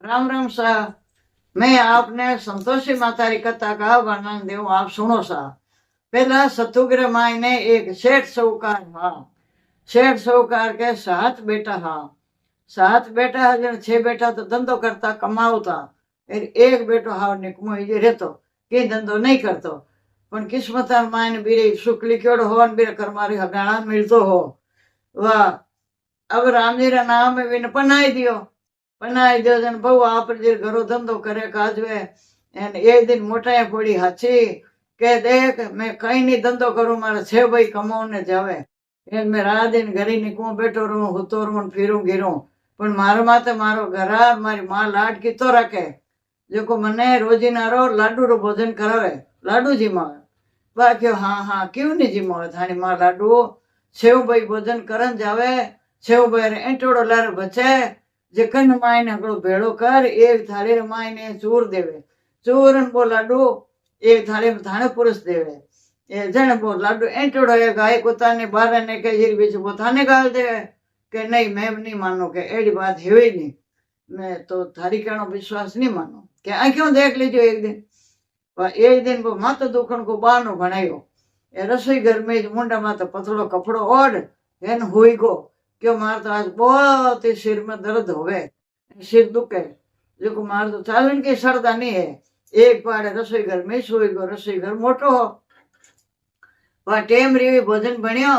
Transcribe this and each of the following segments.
राम राम सा। मैं आपने संतोषी माता की कथा का वर्णन दूं, आप सुनो सा। पहला सतुग्र माई ने एक सेठ साहूकार हा। सेठ साहूकार के 7 बेटा हा। 7 बेटा जन 6 बेटा तो धंधो करता कमावता, एक बेटो हाव निकमो ही रहतो, के धंधो नहीं करतो। पण किस्मत मायने बीरे सुख लिख्योड़ो हो ने बीरे कर्मारी हगाणा मिलतो हो। वाह, अब राम जी रा नाम में विन पनाई दियो। पनाई दियो जन बहु आप जे घरो धंधो करे काजवे। एन एक दिन मोटा पड़ी हाची के देख मैं कहीं नहीं धंधो करूं, मारे 6 भाई कमाने जावे। एन मैं रात दिन घरी निकमो बैठो रहूं, होतो रहूं, फिरूं गिरूं। पण मारे माते मारो घरार मारी मां लाड की तो रखे, जो मने रोजीना रो लाडू रो भोजन करावे, लाडू जिमावे। बाकी हाँ हाँ क्यों नहीं जिमावे थानी मां लाडू। 6 भाई भोजन करन जावे, 6 भाई एंटोड़ो लार बचे। जे कन मायने हगड़ो भेड़ो कर, एक थाली मायने चूर देवे, चूरन बो लाडू एक थाली में थाने पुरुष देवे। ए जन बो लाडू एंटोड़ो है गाय कुत्ता ने बारह ने के जीर बीच वो थाने गाल देवे के नहीं मैं नहीं मानो के एडी बात है ही नहीं, मैं तो थारी कहनो विश्वास नहीं मानो के आ क्यों देख लीजिए। एक दिन वो माता दुखन को बानो बनायो। ए रसोई घर में मुंडा माता पतलो कपड़ो ओढ़ हेन हुई गो क्यों मार तो आज बहुत ही सिर में दर्द होवे, सिर दुखे, जो मार तो चालन की सरदा नहीं है। एक पाड़े रसोई घर में सोई गो, रसोई घर मोटो हो। वह टेम रीवी भोजन बनियो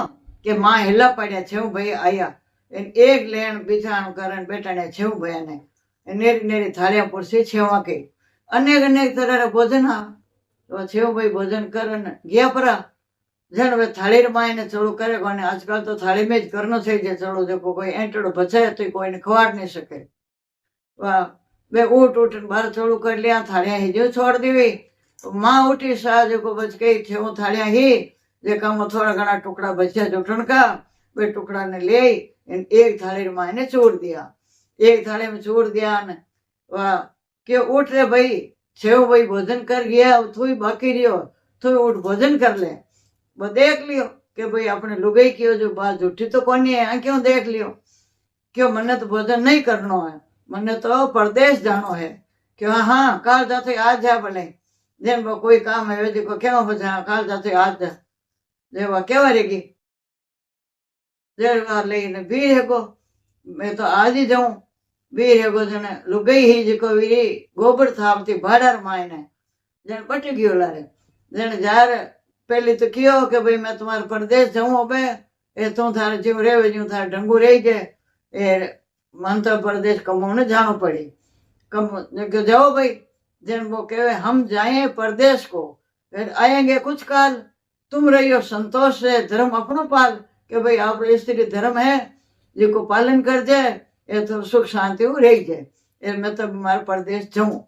के मां हिला पड़िया 6 भाई आया। एक लेन बिछाण करन बेटाने 6 भाई ने नेरी नेरी थालियां पुरसी 6 के अनेक अनेक तरह भोजन हा। तो 6 भाई भोजन करन गया परा जन वे थाली मायने चोड़ू करे कोने। आजकल तो थाली में ज करनो छे जे चोड़ू, जो कोई एंटड़ो बचे तो कोई ने खवाड़ नहीं सके। वाह, वे उठ उठ बार चोड़ू कर लिया, थालियां ही जो छोड़ दीवी। मां उठी सा जो को बच गई थे वो थालियां ही जे काम थोड़ा घना टुकड़ा बचा जुटन का, वे टुकड़ा ने ले एक थाली मायने चूर दिया, एक थाली में चूर दिया न। वाह, के उठ रे भाई 6 भाई भोजन कर गया, थोड़ी बाकी रियो तो उठ भोजन कर ले। वो देख लियो कि भाई अपने लुगाई की जो बात झूठी तो कोनी है, क्यों देख लियो क्यों मन्ने तो भोजन नहीं करनो है, मन्ने तो परदेश जानो है। क्यों हाँ काल जाते आज जा भले जेन वो कोई काम है देखो क्यों बचा काल जाते आज जा जेवा केवा रेगी जेवा लेने भी है को मैं तो आज ही जाऊं भी है को जने लुगाई ही जिको वीरी गोबर थापती भाड़ार मायने जन पट गयो लारे जन जार पहले तो कियो कि भाई मैं तुम्हारे परदेश जाऊं अबे ए तू थारे जीव रेवे जीव थारे ढंगू रही गए ए मन तो परदेश कमाने जानो पड़ी कम जाओ भाई। जन वो कहे हम जाए परदेश को, फिर आएंगे कुछ काल, तुम रहियो संतोष से धर्म अपनो पाल के भाई आप स्त्री धर्म है जिको पालन कर जाए ये तो सुख शांति रही जाए। मैं तो मारे परदेश जाऊं,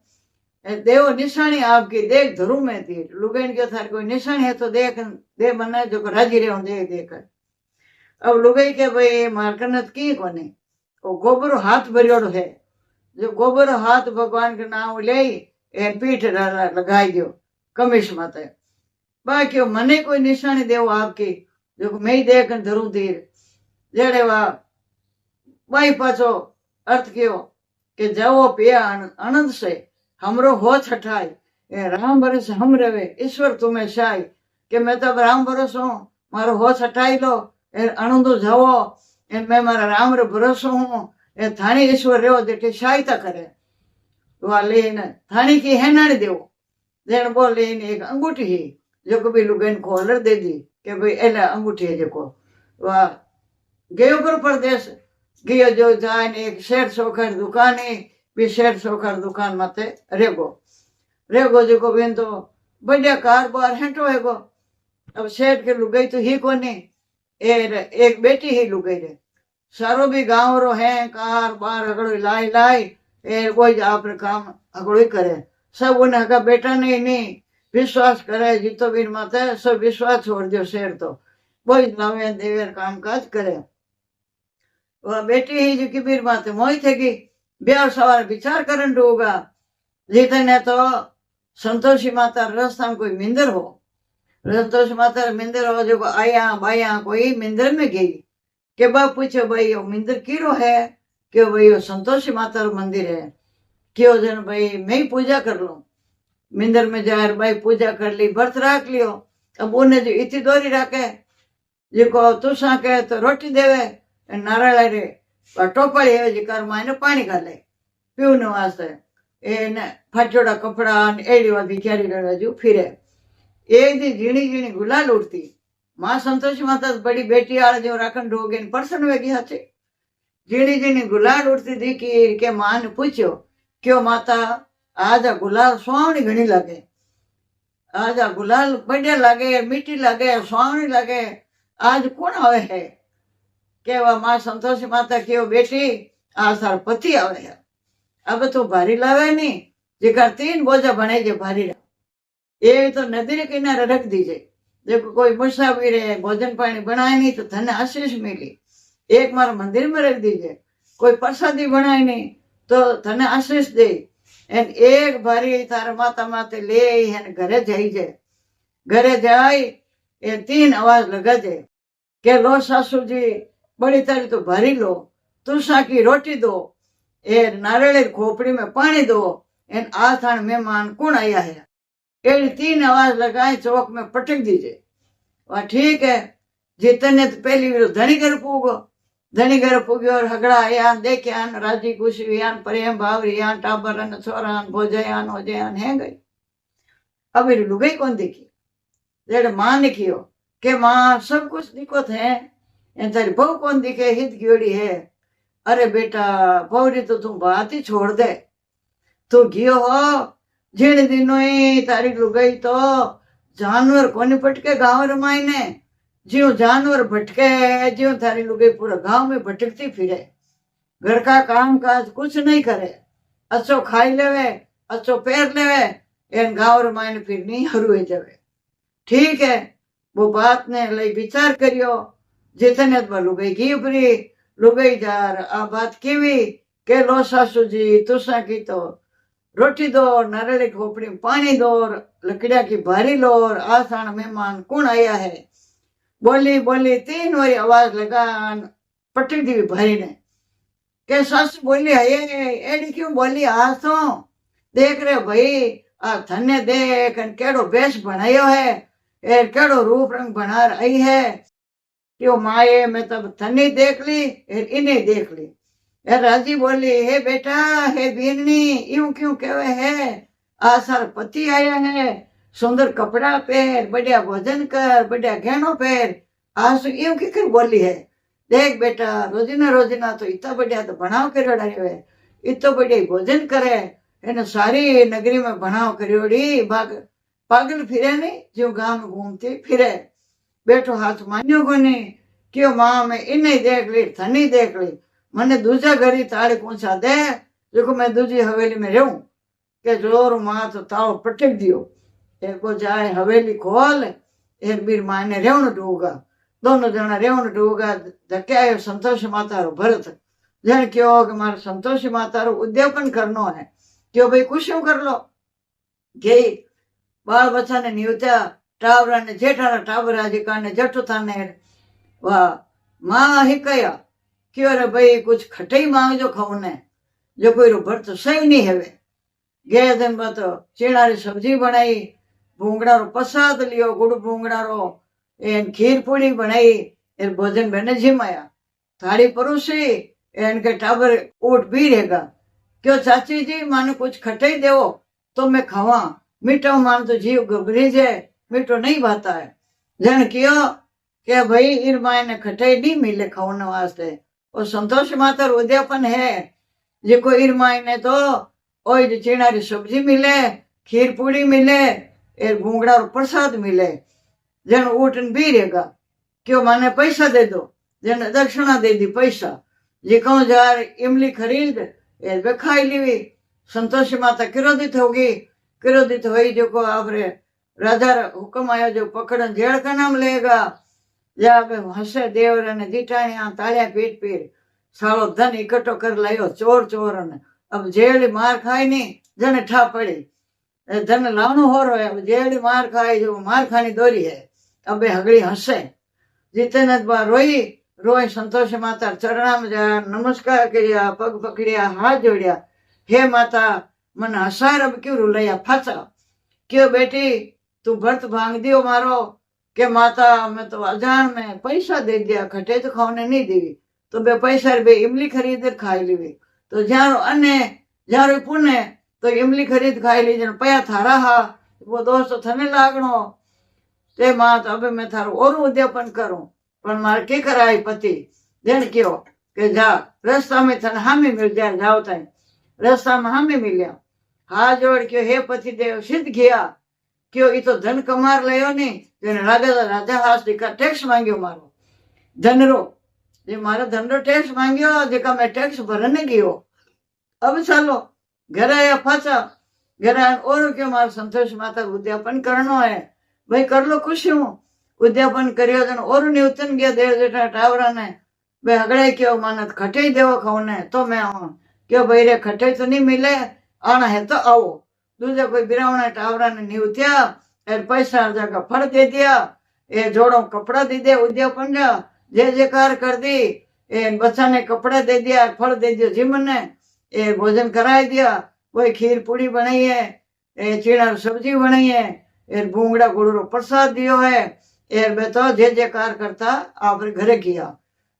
देव निशानी आपकी देख धरू में थी लुगाइन के थार कोई निशानी है तो देख दे बना जो राजी रहे देख देकर। अब लुगाई के भाई मारकनत की कोने वो गोबर हाथ भरियोड़ो है, जो गोबर हाथ भगवान के नाम ले पीठ लगाई दो कमीश माते। बाकी मने कोई निशानी देव आपकी जो मैं देख धरू धीर जेड़े वा भाई पाछो अर्थ कियो कि जाओ पिया आनंद से हमरो हो छठाई ए राम बरस हम रवे ईश्वर तुम्हें शाय कि मैं तो राम भरोसो मारो हो छठाई लो ए आनंदो जाओ ए मैं मारा राम रो भरोसो हूं ए थानी ईश्वर रेव जेठी सहायता करे। वह लेन थानी की है ना देव जेन बोल लेन एक अंगूठी ही जो कभी लुगन खोलर दे दी कि भाई एला अंगूठी है जो वह गयो पर परदेश गयो जो जान एक शेर सोखर दुकान है भी शेर सोखर दुकान माते रेगो रेगो जो को बिन तो बढ़िया कारोबार हेटो है गो। अब शेठ के लुगाई तो ही कोनी एक बेटी ही लुगाई रे सारो भी गांव रो है कार बार अगड़ो लाई लाई ए कोई आप काम अगड़ो करे सब उन्हें का बेटा नहीं विश्वास करे जीतो बिन माते सब विश्वास छोड़ दियो शेर तो कोई नवे देवर काम काज करे। वह बेटी ही जो की बीर माते मोई थेगी ब्याह सवार विचार करन डूगा जीतने तो संतोषी माता रास्ता में कोई मिंदर हो, संतोषी माता मिंदर हो जो आया बाया कोई मिंदर में गई के बाप पूछो भाई वो मिंदर कीरो है कि भाई वो संतोषी माता रो मंदिर है। क्यों जन भाई मैं ही पूजा कर लूं। मिंदर में जाकर भाई पूजा कर ली, व्रत राख लियो। अब उन्हें जो इतनी दोरी राखे जिको तुसा के तो रोटी देवे, नारायण रे टोपड़ी है जिकर मायने पानी घाले पीवने वास्ते, એને ફાટોડા કપડા ને એડી વાર ભિખારી બાજુ ફિરે। એક દી ઝીણી ઝીણી ગુલાલ ઉડતી मां संतोषी माता बड़ी बेटी आड़े जो राखण रोगे पर्सन वेगी हथे। झीणी झीणी गुलाल उड़ती दिखी के मां ने पूछ्यो क्यों माता आज आ गुलाल सुहावनी घणी लागे, आज आ गुलाल बढ़िया लागे, मीठी लागे, सुहावनी लागे, आज कौन आवे है? केवा मां संतोषी माता क्यों बेटी आज तार पति आवे है। अब तो भारी लावे नहीं जेकर 3 बोझा बनाई जे भारी ये तो नदी के किनारे रख दीजे। देखो कोई मुसाफिर है भोजन पानी बनाए नहीं तो धन आशीष मिली, एक मार मंदिर में रख दीजिए। कोई प्रसादी बनाए नहीं तो धन आशीष दे। एन एक भारी तार माता माते ले एन घरे जाई जे। घरे जाई ये 3 आवाज लगा जे के लो सासू जी बड़ी तारी तो भारी लो, तुलसा की रोटी दो, ए नारियल खोपड़ी में पानी दो, एन आथान मेहमान कौन आया है। एड़ी 3 आवाज लगाए चौक में पटक दीजिए। वह ठीक है जितने तो पहली धनी घर पूगो, धनी घर पूग्यो और हगड़ा यान देख्यान राजी खुशी यान प्रेम भावरी यान टाबरन छोरान भोजयान हो जयान है गई। अब लुगाई कौन देखी जेड़े मां ने कियो के मां सब कुछ दिखो थे एन तेरी बहू कौन दिखे हित गियोड़ी है। अरे बेटा बहूरी तो तू बात ही छोड़ दे, तू गियो हो झीण दिनों ही तारी लुगाई तो जानवर कोनी पटके गांव रमाई ने, ज्यो जानवर भटके ज्यो थारी लुगाई पूरा गांव में भटकती फिरे, घर का काम काज कुछ नहीं करे, अच्छो खाई लेवे अच्छो पैर लेवे, एन गांव रमाई ने फिर नहीं हरूए जावे। ठीक है वो बात ने लई विचार करियो जितने लुगाई की उपरी लुगाई जार आ बात केवी के लो सासू जी तुसा की तो रोटी दो, नारियल खोपड़ी में पानी दो, लकड़िया की भारी लो, आसान मेहमान कौन आया है। बोली बोली 3 बारी आवाज लगान पटक दी भारी ने के सास बोली है एडी क्यों बोली आज तो देख रहे भाई आ धन्य देख केड़ो बेस बनायो है, ए केड़ो रूप रंग बना रही है। क्यों माए मैं तब धन्य देख ली इन्हें देख ली। राजी बोली हे बेटा हे बीरनी यूं क्यों कहवे है, आसार पति आया है, सुंदर कपड़ा पहन, बढ़िया भोजन कर, बढ़िया गहनों पहन, आज यूं क्यों बोली है। देख बेटा रोजिना तो इतना बढ़िया तो बनाव करियो है, इतो बढ़िया भोजन करे, इन सारी नगरी में बनाव करियोड़ी, पागल फिरे नहीं जो गांव में घूमती फिरे। बेटो हाथ मान्यो को नहीं क्यों मां मैं इन्हें देख ली धनी देख ली, मने दूजा घरी ताले पहुंचा दे जो मैं दूजी हवेली में रहूं के जोर मां तो तालो पटक दियो। एक को जाए हवेली खोल एक बीर मां ने रेवण डूगा, दोनों जना रेवण डूगा धके आयो संतोष माता रो भरत जन क्यों कि मारे संतोषी माता रो उद्यापन करनो है, क्यों भाई खुशियों कर लो। गई बाल बच्चा ने न्यूता टावरा ने जेठाना टावरा जी का ने जटू थाने वाह मां ही कया क्यों रे भाई कुछ खटाई मांग जो खाऊने जो कोई रो भरत सही नहीं है। गए दिन में तो चीणा री सब्जी बनाई, भूंगड़ा रो प्रसाद लियो, गुड़ भूंगड़ा रो एन खीर पूड़ी बनाई, एर भोजन बने जिमाया, थाली परोसी एन के टाबर उठ भी रहेगा। क्यों चाची जी माने कुछ खटाई देवो तो मैं खावा, मीठा मान तो जीव घबरी जाए, मीठो नहीं भाता है। जन क्यों के भाई इन माए ने खटाई नहीं मिले खाने वास्ते, और संतोष माता उद्यापन है जिको इन माए ने तो ओई चीणा री सब्जी मिले, खीर पूड़ी मिले, एर भूंगड़ा रो प्रसाद मिले। जन उठन भी रहेगा क्यों माने पैसा दे दो, जन दक्षिणा दे दी पैसा, जी कहूं जार इमली खरीद एर वे खाई लीवी। संतोषी माता क्रोधित होगी, क्रोधित हुई जो को आपरे राजा हुक्म आया जो पकड़न जेल का नाम लेगा। जा हसे देवर ने जीठाणिया तालिया पीट पीट सालो धन इकट्ठो कर लायो चोर चोर ने। अब जेल मार खाई नहीं जने ठा पड़ी, धन लावनो हो रहा है, अब जेल मार खाई जो मार खानी दोरी है। अब हगड़ी हसे जितने बार रोई रोई संतोष माता चरणा में जा नमस्कार करिया, पग पकड़िया, हाथ जोड़िया हे माता मन हसार अब क्यों रुलैया फाचा क्यों बेटी तू भर्त भांग दियो मारो के माता मैं तो अजान में पैसा दे दिया खटे तो खाने नहीं दी तो बे पैसा बे इमली खरीद खाई ली तो जारो अन्य जारो पुण्य तो इमली खरीद खाई लीजिए पया थारा हा वो दोस्त थने लागणो ते मात अब मैं थारो और उद्यापन करूं पण मार के कराई पति देन क्यों के जा रस्ता में थने हामी मिल जाए जाओ ताई रस्ता में हामी मिल्या हाथ जोड़ के हे पति देव सिद्ध किया क्यों ये तो धन कमार लियो नहीं जेने राजा हाथ दिखा टैक्स मांग्यो मारो धन रो जे मारा धन रो टैक्स मांग्यो जेका मैं टैक्स भरने गयो अब चलो घर आया फाचा घर आया और क्यों मार संतोष माता उद्यापन करनो है भाई कर लो खुशी हूँ उद्यापन करियो जन और नहीं उतन गया देव जेठा टावरा ने भाई हगड़े क्यों मानत खटे देवो खाऊ ने तो मैं आऊं क्यों भाई रे खटे तो नहीं मिले आना है तो आओ दूसरा कोई बिरावना टावरा ने नहीं उठ्या ए पैसा जाकर फल दे दिया ए जोड़ो कपड़ा दे दिया उद्यापन जा जे कार कर दी ए बच्चा ने कपड़ा दे दिया फल दे दिया जिमन ने ए भोजन कराई दिया कोई खीर पूड़ी बनाई है ए चीड़ा सब्जी बनाई है ए भूंगड़ा गुड़ो प्रसाद दियो है ए बे तो जे कार करता आप घरे किया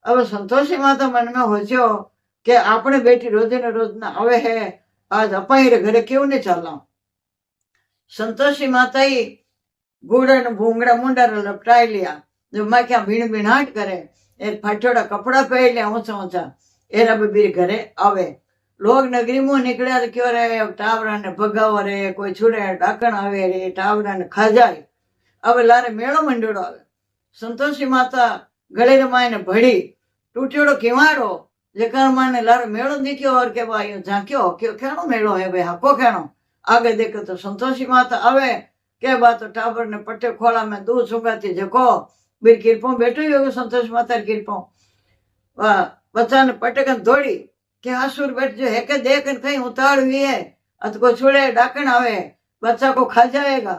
अब संतोषी माता मन में हो के आपने बेटी रोजे ने रोज ना आवे है आज अपाई रे घरे क्यों नहीं चला संतोषी माता ही गुड़ ने भूंगड़ा मुंडा लपटाई लिया जो मैं क्या भीण भीणाट करे ए फाटोड़ा कपड़ा पहन लिया ऊंचा ऊंचा ए अब बीर घरे आवे लोग नगरी मुंह निकलिया तो क्यों रे टावरा ने भगाव रे कोई छुड़े डाकण आवे रे टावरा ने खा जाए अब लारे मेड़ो मंडोड़ो आवे संतोषी माता गले रमाई ने भड़ी टूटियोड़ो किवाड़ो जेकर माने लारे मेड़ो दिखियो और के भाई झांक्यो क्यों केनो मेड़ो है भाई हको केनो आगे देखो तो संतोषी माता आवे के बात तो टाबर ने पट्टे खोला में दूध सुगाती जको बीर किरपो बैठो ही होगा संतोषी माता किरपो वाह बच्चा ने पट्टे कन दौड़ी के आसुर बैठ जो है के देख कहीं उतार हुई है अत को छुड़े डाकण आवे बच्चा को खा जाएगा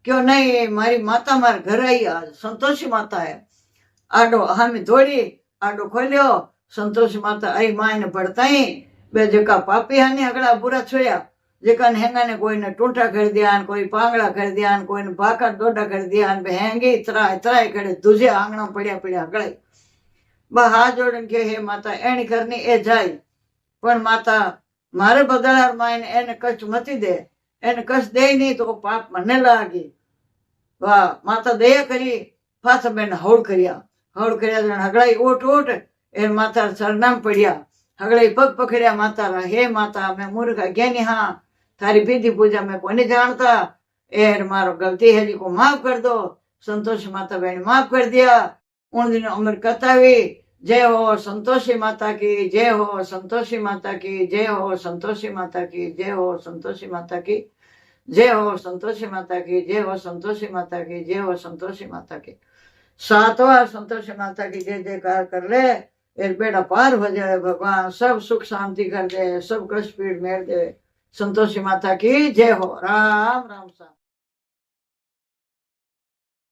क्यों नहीं मारी माता मार घर आई आज संतोषी माता है आडो हामी दौड़ी आडो खोलियो संतोषी माता आई माँ ने पड़ताई बे जका पापी हानि अगला बुरा छोया जेका हेंगा ने कोई ने टूटा कर दिया कोई पांगड़ा कर दिया कोई ने भाका डोडा कर दिया बे हेंगी त्राय करे दूजे आंगणा पड़िया पड़िया अगड़ाई बा हाथ जोड़न के हे माता एनी करनी ए जाई पण माता मारे बदलार मायने एने कष्ट मती दे एने कष्ट दे नहीं तो पाप मने लागी वाह माता दया करी पाछा बेन हौड़ करिया जन हगड़ाई ओट ओट ए माता सरनाम पड़िया हगड़ाई पग पकड़िया माता रा हे माता मैं मूर्ख ज्ञानी हाँ थारी विधि पूजा में कोई नहीं जानता एर मारो गलती है जी को माफ कर दो संतोष माता बहन माफ कर दिया उन दिनों अमर कथा हुई जय हो संतोषी माता की जय हो संतोषी माता की जय हो संतोषी माता की जय हो संतोषी माता की जय हो संतोषी माता की जय हो संतोषी माता की जय हो संतोषी माता की 7 बार संतोषी माता की जय जयकार कर ले एक बेड़ा पार हो जाए भगवान सब सुख शांति कर दे सब कष्ट पीड़ मेर दे संतोषी माता की जय हो राम राम सा।